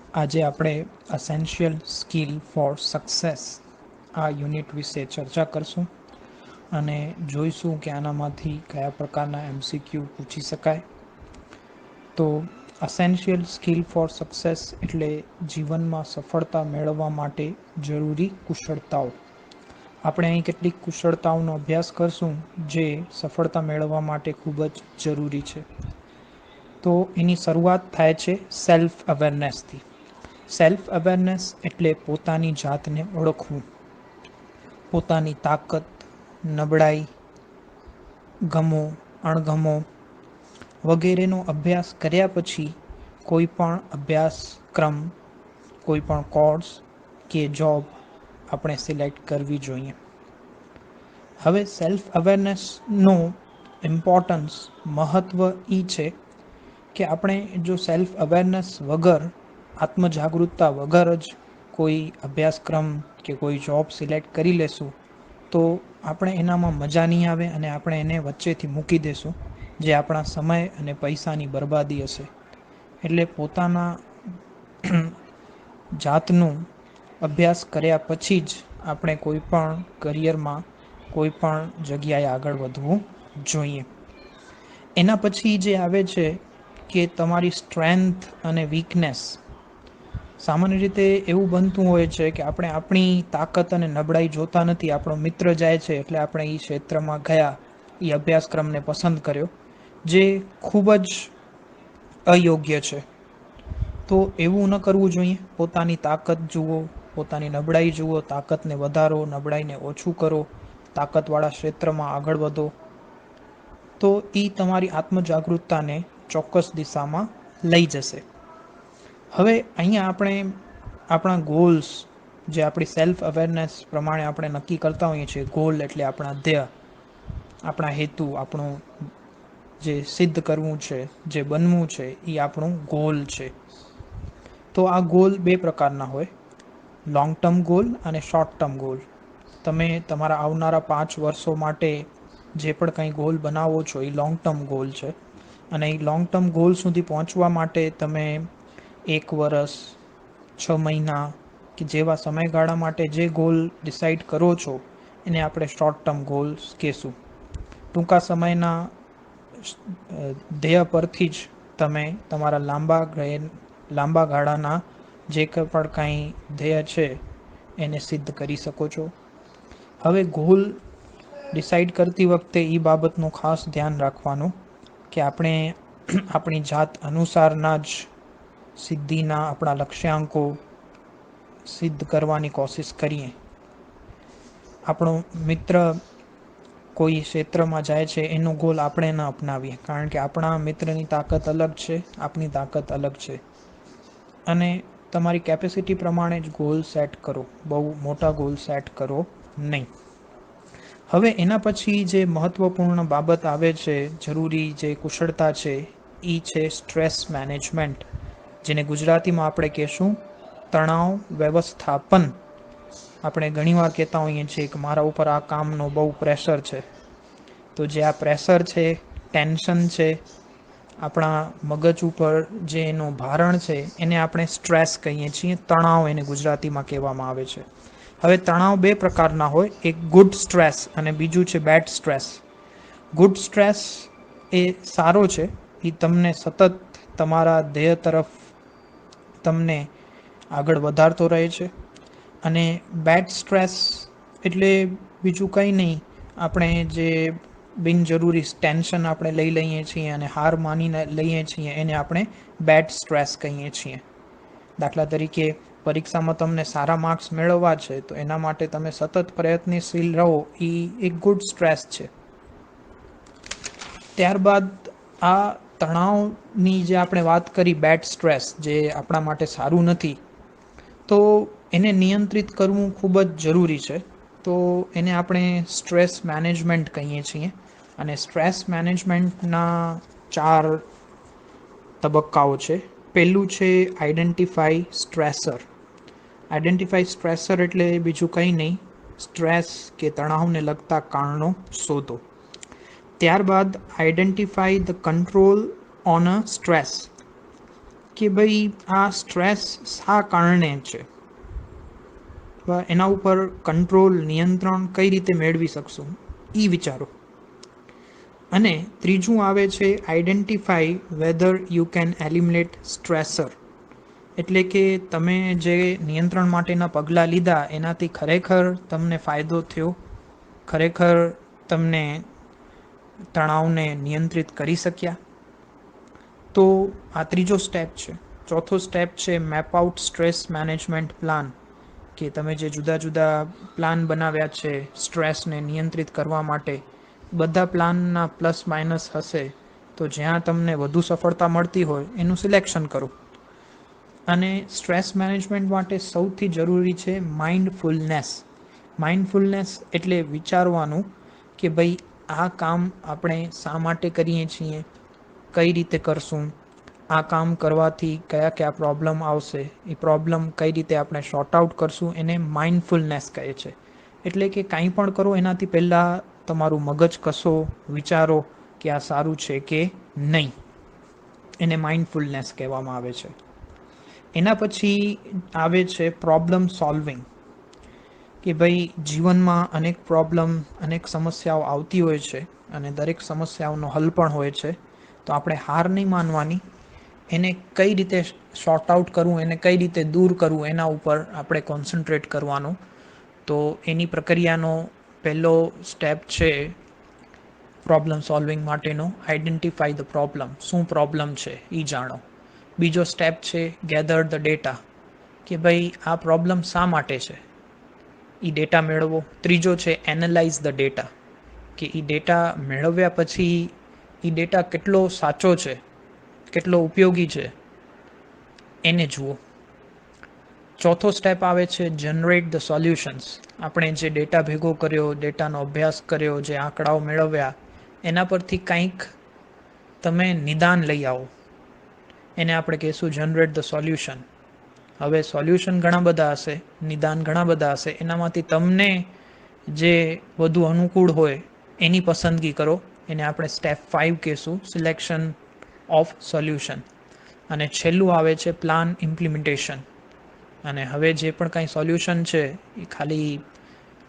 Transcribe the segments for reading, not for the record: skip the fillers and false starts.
આજે આપણે અસેન્શિયલ skill four success આ યુનિટ વિશે ચર્ચા કરશું અને જોઈશું કે આનામાંથી કયા પ્રકારના એમસીક્યુ પૂછી શકાય. તો અસેન્શિયલ સ્કિલ ફોર સક્સેસ એટલે જીવનમાં સફળતા મેળવવા માટે જરૂરી કુશળતાઓ. આપણે અહીં કેટલીક કુશળતાઓનો અભ્યાસ કરશું જે સફળતા મેળવવા માટે ખૂબ જ જરૂરી છે. તો એની શરૂઆત થાય છે સેલ્ફ અવેરનેસથી. સેલ્ફ અવેરનેસ એટલે પોતાની જાતને ઓળખવું, પોતાની તાકાત, નબળાઈ, ગમો, અણગમો વગેરેનો અભ્યાસ કર્યા પછી કોઈ પણ અભ્યાસક્રમ, કોઈ પણ કોર્સ કે જોબ આપણે સિલેક્ટ કરવી જોઈએ. હવે સેલ્ફ અવેરનેસનો ઇમ્પોર્ટન્સ, મહત્ત્વ એ છે કે આપણે જો સેલ્ફ અવેરનેસ વગર, આત્મજાગૃતતા વગર જ કોઈ અભ્યાસક્રમ કે કોઈ જોબ સિલેક્ટ કરી લેશું તો આપણે એનામાં મજા નહીં આવે અને આપણે એને વચ્ચેથી મૂકી દેશું, જે આપણા સમય અને પૈસાની બરબાદી હશે. એટલે પોતાના જાતનું અભ્યાસ કર્યા પછી જ આપણે કોઈ પણ કરિયરમાં, કોઈ પણ જગ્યાએ આગળ વધવું જોઈએ. એના પછી જે આવે છે કે તમારી સ્ટ્રેન્થ અને વીકનેસ. સામાન્ય રીતે એવું બનતું હોય છે કે આપણે આપણી તાકાત અને નબળાઈ જોતા નથી. આપણો મિત્ર જાય છે એટલે આપણે એ ક્ષેત્રમાં ગયા, એ અભ્યાસક્રમને પસંદ કર્યો, જે ખૂબ જ અયોગ્ય છે. તો એવું ન કરવું જોઈએ. પોતાની તાકાત જુઓ, પોતાની નબળાઈ જુઓ, તાકાતને વધારો, નબળાઈને ઓછું કરો, તાકાતવાળા ક્ષેત્રમાં આગળ વધો. તો એ તમારી આત્મજાગૃતતાને ચોક્કસ દિશામાં લઈ જશે. હવે અહીંયા આપણે આપણા ગોલ્સ, જે આપણી સેલ્ફ અવેરનેસ પ્રમાણે આપણે નક્કી કરતા હોઈએ છીએ. ગોલ એટલે આપણા ધ્યેય, આપણા હેતુ, આપણું જે સિદ્ધ કરવું છે, જે બનવું છે, એ આપણું ગોલ છે. તો આ ગોલ બે પ્રકારના હોય, લોંગ ટર્મ ગોલ અને શોર્ટ ટર્મ ગોલ. તમે તમારા આવનારા 5 વર્ષો માટે જે પણ કંઈ ગોલ બનાવો છો એ લોંગ ટર્મ ગોલ છે. અને એ લોંગ ટર્મ ગોલ સુધી પહોંચવા માટે તમે 1 વર્ષ, 6 મહિના કે જેવા સમયગાળા માટે જે ગોલ ડિસાઈડ કરો છો એને આપણે શોર્ટ ટર્મ ગોલ્સ કહેશું. ટૂંકા સમયના ધ્યેય પરથી જ તમે તમારા લાંબા ગાળાના જે પણ કાંઈ ધ્યેય છે એને સિદ્ધ કરી શકો છો. હવે ગોલ ડિસાઈડ કરતી વખતે એ બાબતનું ખાસ ધ્યાન રાખવાનું કે આપણે આપણી જાત અનુસારના જ સિદ્ધિના આપણા લક્ષ્યાંકો સિદ્ધ કરવાની કોશિશ કરીએ. આપણો મિત્ર કોઈ ક્ષેત્રમાં જાય છે એનો ગોલ આપણે ન અપનાવીએ, કારણ કે આપણા મિત્રની તાકાત અલગ છે, આપણી તાકાત અલગ છે. અને તમારી કેપેસિટી પ્રમાણે જ ગોલ સેટ કરો, બહુ મોટા ગોલ સેટ કરો નહીં. હવે એના પછી જે મહત્ત્વપૂર્ણ બાબત આવે છે, જરૂરી જે કુશળતા છે, એ છે સ્ટ્રેસ મેનેજમેન્ટ, જેને ગુજરાતીમાં આપણે કહેશું તણાવ વ્યવસ્થાપન. આપણે ઘણીવાર કહેતા હોઈએ છીએ કે મારા ઉપર આ કામનો બહુ પ્રેશર છે. તો જે આ પ્રેશર છે, ટેન્શન છે, આપણા મગજ ઉપર જે એનું ભારણ છે એને આપણે સ્ટ્રેસ કહીએ છીએ. તણાવ એને ગુજરાતીમાં કહેવામાં આવે છે. હવે તણાવ બે પ્રકારના હોય, એક ગુડ સ્ટ્રેસ અને બીજું છે બેડ સ્ટ્રેસ. ગુડ સ્ટ્રેસ એ સારો છે, એ તમને સતત તમારા ધ્યેય તરફ તમને આગળ વધારતો રહે છે. અને બેડ સ્ટ્રેસ એટલે બીજું કંઈ નહીં, આપણે જે બિનજરૂરી ટેન્શન આપણે લઈ લઈએ છીએ અને હાર માનીને લઈએ છીએ એને આપણે બેડ સ્ટ્રેસ કહીએ છીએ. દાખલા તરીકે પરીક્ષામાં તમને સારા માર્ક્સ મેળવવા છે તો એના માટે તમે સતત પ્રયત્નશીલ રહો, એ એક ગુડ સ્ટ્રેસ છે. ત્યારબાદ આ તણાવની જે આપણે વાત કરી, બેડ સ્ટ્રેસ, જે આપણા માટે સારું નથી, તો એને નિયંત્રિત કરવું ખૂબ જ જરૂરી છે. તો એને આપણે સ્ટ્રેસ મેનેજમેન્ટ કહીએ છીએ. અને સ્ટ્રેસ મેનેજમેન્ટના 4 તબક્કાઓ છે. પહેલું છે આઈડેન્ટિફાઈ સ્ટ્રેસર. આઈડેન્ટિફાઈ સ્ટ્રેસર એટલે બીજું કંઈ નહીં, સ્ટ્રેસ કે તણાવને લગતા કારણો શોધો. ત્યારબાદ identify the control on a stress. કે ભાઈ આ સ્ટ્રેસ શા કારણે છે, એના ઉપર કંટ્રોલ નિયંત્રણ કઈ રીતે મેળવી શકશું એ વિચારો. અને ત્રીજું આવે છે identify whether you can eliminate stressor, એટલે કે તમે જે નિયંત્રણ માટેના પગલાં લીધા એનાથી ખરેખર તમને ફાયદો થયો, ખરેખર તમને તણાવને નિયંત્રિત કરી શક્યા. તો આ ત્રીજો સ્ટેપ છે. ચોથો સ્ટેપ છે map out stress management plan, કે તમે જે જુદા જુદા પ્લાન બનાવ્યા છે સ્ટ્રેસને નિયંત્રિત કરવા માટે, બધા પ્લાનના પ્લસ માઇનસ હશે, તો જ્યાં તમને વધુ સફળતા મળતી હોય એનું સિલેક્શન કરો. અને સ્ટ્રેસ મેનેજમેન્ટ માટે સૌથી જરૂરી છે માઇન્ડફુલનેસ. માઇન્ડફુલનેસ એટલે વિચારવાનું કે ભાઈ આ કામ આપણે શા માટે કરીએ છીએ, કઈ રીતે કરશું, આ કામ કરવાથી કયા કયા પ્રોબ્લેમ આવશે, એ પ્રોબ્લેમ કઈ રીતે આપણે શોર્ટ આઉટ કરશું, એને માઇન્ડફુલનેસ કહે છે. એટલે કે કાંઈ પણ કરો એનાથી પહેલાં તમારું મગજ કસો, વિચારો કે આ સારું છે કે નહીં. એને માઇન્ડફુલનેસ કહેવામાં આવે છે. એના પછી આવે છે પ્રોબ્લેમ સોલ્વિંગ, કે ભાઈ જીવનમાં અનેક પ્રોબ્લેમ, અનેક સમસ્યાઓ આવતી હોય છે અને દરેક સમસ્યાઓનો હલ પણ હોય છે. તો આપણે હાર નહીં માનવાની, એને કઈ રીતે શોર્ટ આઉટ કરવું, એને કઈ રીતે દૂર કરવું, એના ઉપર આપણે કોન્સન્ટ્રેટ કરવાનું. તો એની પ્રક્રિયાનો પહેલો સ્ટેપ છે પ્રોબ્લેમ સોલ્વિંગ માટેનો આઈડેન્ટિફાઈ ધ પ્રોબ્લેમ, શું પ્રોબ્લેમ છે એ જાણો. બીજો સ્ટેપ છે ગેધર ધ ડેટા, કે ભાઈ આ પ્રોબ્લેમ શા માટે છે એ ડેટા મેળવો. ત્રીજો છે એનાલાઇઝ ધ ડેટા, કે એ ડેટા મેળવ્યા પછી એ ડેટા કેટલો સાચો છે, કેટલો ઉપયોગી છે એને જુઓ. ચોથો સ્ટેપ આવે છે જનરેટ ધ સોલ્યુશન્સ. આપણે જે ડેટા ભેગો કર્યો, ડેટાનો અભ્યાસ કર્યો, જે આંકડાઓ મેળવ્યા, એના પરથી કંઈક તમે નિદાન લઈ આવો. એને આપણે કહીશું જનરેટ ધ સોલ્યુશન. હવે સોલ્યુશન ઘણા બધા હશે, નિદાન ઘણા બધા હશે, એનામાંથી તમને જે વધુ અનુકૂળ હોય એની પસંદગી કરો. એને આપણે સ્ટેપ 5 કહીશું, સિલેક્શન ઓફ સોલ્યુશન. અને છેલ્લું આવે છે પ્લાન ઇમ્પ્લિમેન્ટેશન. અને હવે જે પણ કાંઈ સોલ્યુશન છે એ ખાલી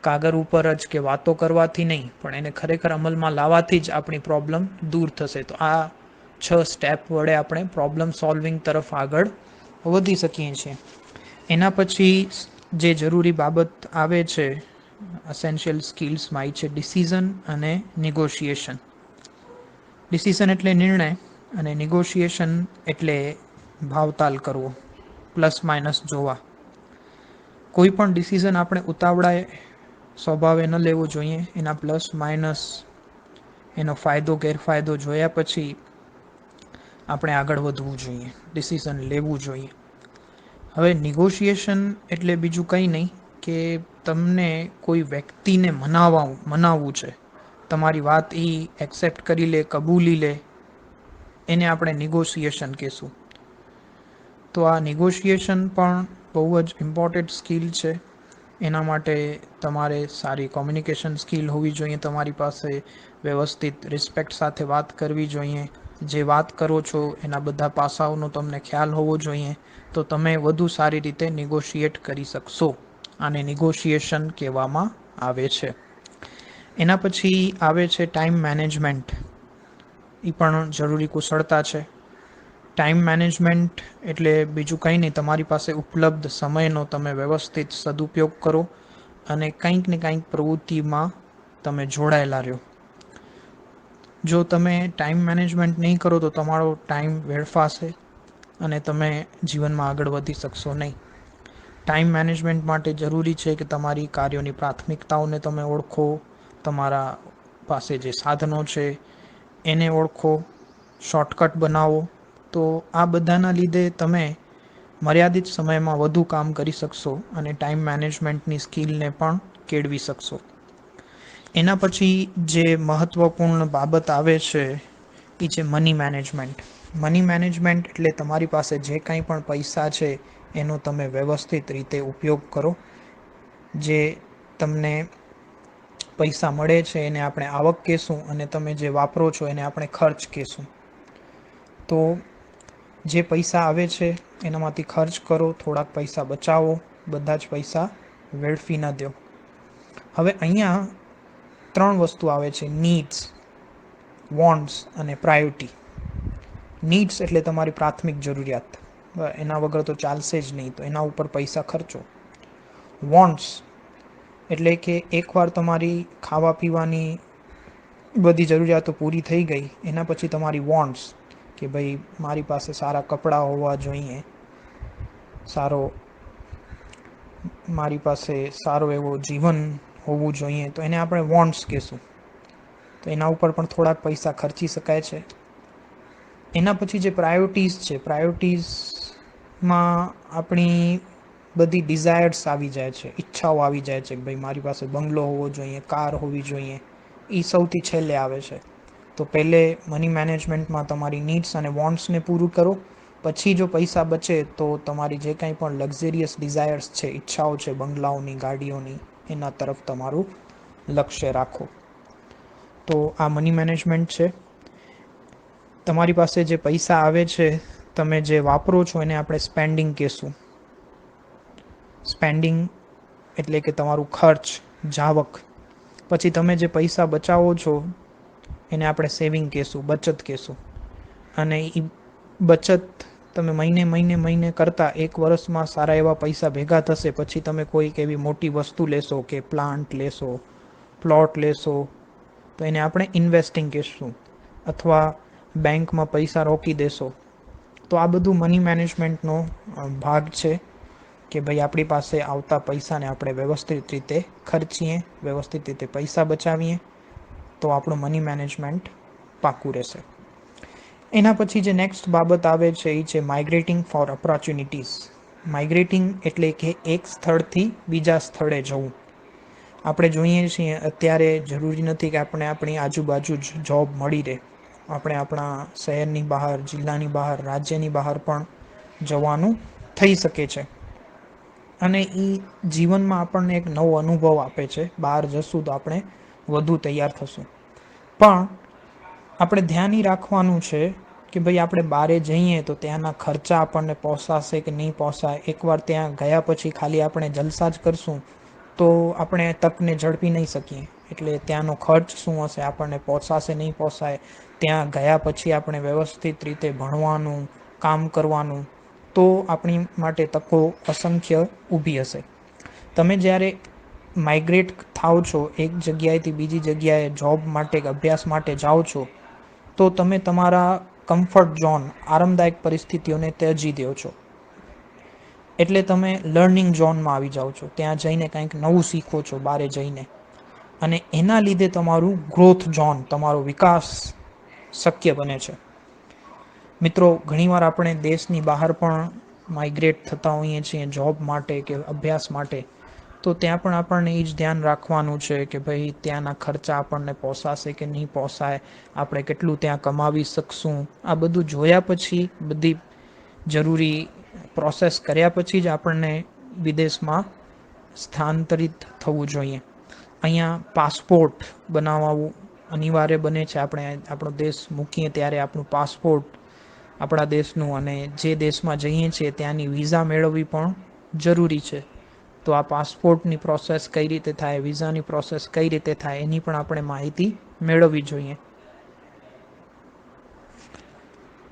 કાગળ ઉપર જ કે વાતો કરવાથી નહીં, પણ એને ખરેખર અમલમાં લાવવાથી જ આપણી પ્રોબ્લેમ દૂર થશે. તો આ 6 સ્ટેપ વડે આપણે પ્રોબ્લેમ સોલ્વિંગ તરફ આગળ વધી શકીએ છીએ. એના પછી જે જરૂરી બાબત આવે છે એસેન્શિયલ સ્કિલ્સમાં, એ છે ડિસિઝન અને નેગોશિએશન. ડિસિઝન એટલે નિર્ણય અને નેગોશિએશન એટલે ભાવતાલ કરવો, પ્લસ માઇનસ જોવા. કોઈ પણ ડિસિઝન આપણે ઉતાવળાએ સ્વભાવે ન લેવો જોઈએ. એના પ્લસ માઇનસ, એનો ફાયદો ગેરફાયદો જોયા પછી આપણે આગળ વધવું જોઈએ, ડિસિઝન લેવું જોઈએ. હવે નેગોશિએશન એટલે બીજું કંઈ નહીં કે તમને કોઈ વ્યક્તિને મનાવવું છે, તમારી વાત એ એક્સેપ્ટ કરી લે, કબૂલી લે, એને આપણે નેગોશિએશન કહીશું. તો આ નેગોશિએશન પણ બહુ જ ઇમ્પોર્ટન્ટ સ્કિલ છે. એના માટે તમારે સારી કોમ્યુનિકેશન સ્કિલ હોવી જોઈએ, તમારી પાસે વ્યવસ્થિત રિસ્પેક્ટ સાથે વાત કરવી જોઈએ, જે વાત કરો છો એના બધા પાસાઓનો તમને ખ્યાલ હોવો જોઈએ, તો તમે વધુ સારી રીતે નેગોશિએટ કરી શકશો. આને નેગોશિએશન કહેવામાં આવે છે. એના પછી આવે છે ટાઈમ મેનેજમેન્ટ. એ પણ જરૂરી કુશળતા છે. ટાઈમ મેનેજમેન્ટ એટલે બીજું કંઈ નહીં, તમારી પાસે ઉપલબ્ધ સમયનો તમે વ્યવસ્થિત સદુપયોગ કરો અને કંઈક ને કંઈક પ્રવૃત્તિમાં તમે જોડાયેલા રહો. જો તમે ટાઈમ મેનેજમેન્ટ નહીં કરો તો તમારો ટાઈમ વેડફાશે અને તમે જીવનમાં આગળ વધી શકશો નહીં. ટાઈમ મેનેજમેન્ટ માટે જરૂરી છે કે તમારી કાર્યોની પ્રાથમિકતાઓને તમે ઓળખો, તમારા પાસે જે સાધનો છે એને ઓળખો, શોર્ટકટ બનાવો. તો આ બધાના લીધે તમે મર્યાદિત સમયમાં વધુ કામ કરી શકશો અને ટાઈમ મેનેજમેન્ટની સ્કિલને પણ કેળવી શકશો. એના પછી જે મહત્ત્વપૂર્ણ બાબત આવે છે એ છે મની મેનેજમેન્ટ. મની મેનેજમેન્ટ એટલે તમારી પાસે જે કાંઈ પણ પૈસા છે એનો તમે વ્યવસ્થિત રીતે ઉપયોગ કરો. જે તમને પૈસા મળે છે એને આપણે આવક કહેશું અને તમે જે વાપરો છો એને આપણે ખર્ચ કહેશું. તો જે પૈસા આવે છે એનામાંથી ખર્ચ કરો, થોડાક પૈસા બચાવો, બધા જ પૈસા વેડફી ન દો. હવે અહીંયા 3 વસ્તુ આવે છે: નીડ્સ, વોન્ટ્સ અને પ્રાયોરિટી. નીડ્સ એટલે તમારી પ્રાથમિક જરૂરિયાત, એના વગર તો ચાલશે જ નહીં, તો એના ઉપર પૈસા ખર્ચો. વોન્ટ્સ એટલે કે એકવાર તમારી ખાવા પીવાની બધી જરૂરિયાતો પૂરી થઈ ગઈ, એના પછી તમારી વોન્ટ્સ કે ભાઈ મારી પાસે સારા કપડાં હોવા જોઈએ, મારી પાસે સારો એવો જીવન હોવું જોઈએ, તો એને આપણે વોન્ટ્સ કહેશું. તો એના ઉપર પણ થોડાક પૈસા ખર્ચી શકાય છે. એના પછી જે પ્રાયોરિટીઝ છે, પ્રાયોરિટીઝમાં આપણી બધી ડિઝાયર્સ આવી જાય છે, ઈચ્છાઓ આવી જાય છે કે ભાઈ મારી પાસે બંગલો હોવો જોઈએ, કાર હોવી જોઈએ. એ સૌથી છેલ્લે આવે છે. તો પહેલે મની મેનેજમેન્ટમાં તમારી નીડ્સ અને વોન્ટ્સને પૂરું કરો, પછી જો પૈસા બચે તો તમારી જે કાંઈ પણ લક્ઝરિયસ ડિઝાયર્સ છે, ઈચ્છાઓ છે બંગલાઓની, ગાડીઓની, એના તરફ તમારું લક્ષ્ય રાખો. તો આ મની મેનેજમેન્ટ છે. તમારી પાસે જે પૈસા આવે છે, તમે જે વાપરો છો એને આપણે સ્પેન્ડિંગ કહેશું. સ્પેન્ડિંગ એટલે કે તમારું ખર્ચ, જાવક. પછી તમે જે પૈસા બચાવો છો એને આપણે સેવિંગ કહેશું, બચત કહેશું. અને એ બચત તમે મહિને કરતાં 1 વર્ષમાં સારા એવા પૈસા ભેગા થશે, પછી તમે કોઈક એવી મોટી વસ્તુ લેશો કે પ્લાન્ટ લેશો, પ્લોટ લેશો, તો એને આપણે ઇન્વેસ્ટિંગ કહેશું. અથવા બેંકમાં પૈસા રોકી દેશો. તો આ બધું મની મેનેજમેન્ટનો ભાગ છે કે ભાઈ આપણી પાસે આવતા પૈસાને આપણે વ્યવસ્થિત રીતે ખર્ચીએ, વ્યવસ્થિત રીતે પૈસા બચાવીએ, તો આપણું મની મેનેજમેન્ટ પાકું રહેશે. એના પછી જે નેક્સ્ટ બાબત આવે છે એ છે માઇગ્રેટિંગ ફોર ઓપોર્ચ્યુનિટીઝ. માઇગ્રેટિંગ એટલે કે એક સ્થળથી બીજા સ્થળે જવું. આપણે જોઈએ છીએ અત્યારે જરૂરી નથી કે આપણે આપણી આજુબાજુ જ જોબ મળી રહે. આપણે આપણા શહેરની બહાર, જિલ્લાની બહાર, રાજ્યની બહાર પણ જવાનું થઈ શકે છે. અને એ જીવનમાં આપણને એક નવો અનુભવ આપે છે. બહાર જશું તો આપણે વધુ તૈયાર થશું. પણ આપણે ધ્યાન એ રાખવાનું છે કે ભાઈ આપણે બહારે જઈએ તો ત્યાંના ખર્ચા આપણને પોસાશે કે નહીં પોસાય. એકવાર ત્યાં ગયા પછી ખાલી આપણે જલસા જ કરશું તો આપણે તકને ઝડપી નહીં શકીએ. એટલે ત્યાંનો ખર્ચ શું હશે, આપણને પોસાશે નહીં પોસાય, ત્યાં ગયા પછી આપણે વ્યવસ્થિત રીતે ભણવાનું, કામ કરવાનું, તો આપણી માટે તકો અસંખ્ય ઊભી હશે. તમે જ્યારે માઇગ્રેટ થાઓ છો, એક જગ્યાએથી બીજી જગ્યાએ જોબ માટે કે અભ્યાસ માટે જાઓ છો, તો તમે તમારા કમ્ફર્ટ ઝોન, આરામદાયક પરિસ્થિતિઓને ત્યજી દો છો. એટલે તમે લર્નિંગ ઝોનમાં આવી જાઓ છો. ત્યાં જઈને કંઈક નવું શીખો છો બહારે જઈને. અને એના લીધે તમારું ગ્રોથ ઝોન, તમારો વિકાસ શક્ય બને છે. મિત્રો, ઘણીવાર આપણે દેશની બહાર પણ માઇગ્રેટ થતા હોઈએ છીએ જોબ માટે કે અભ્યાસ માટે. તો ત્યાં પણ આપણને એ જ ધ્યાન રાખવાનું છે કે ભાઈ ત્યાંના ખર્ચા આપણને પોસાશે કે નહીં પોસાય, આપણે કેટલું ત્યાં કમાવી શકશું. આ બધું જોયા પછી, બધી જરૂરી પ્રોસેસ કર્યા પછી જ આપણને વિદેશમાં સ્થાનાંતરિત થવું જોઈએ. અહીંયા પાસપોર્ટ બનાવવું અનિવાર્ય બને છે. આપણે આપણો દેશ મૂકીએ ત્યારે આપણું પાસપોર્ટ આપણા દેશનું અને જે દેશમાં જઈએ છીએ ત્યાંની વિઝા મેળવવી પણ જરૂરી છે. તો આ પાસપોર્ટની પ્રોસેસ કઈ રીતે થાય, વિઝાની પ્રોસેસ કઈ રીતે થાય, એની પણ આપણે માહિતી મેળવવી જોઈએ.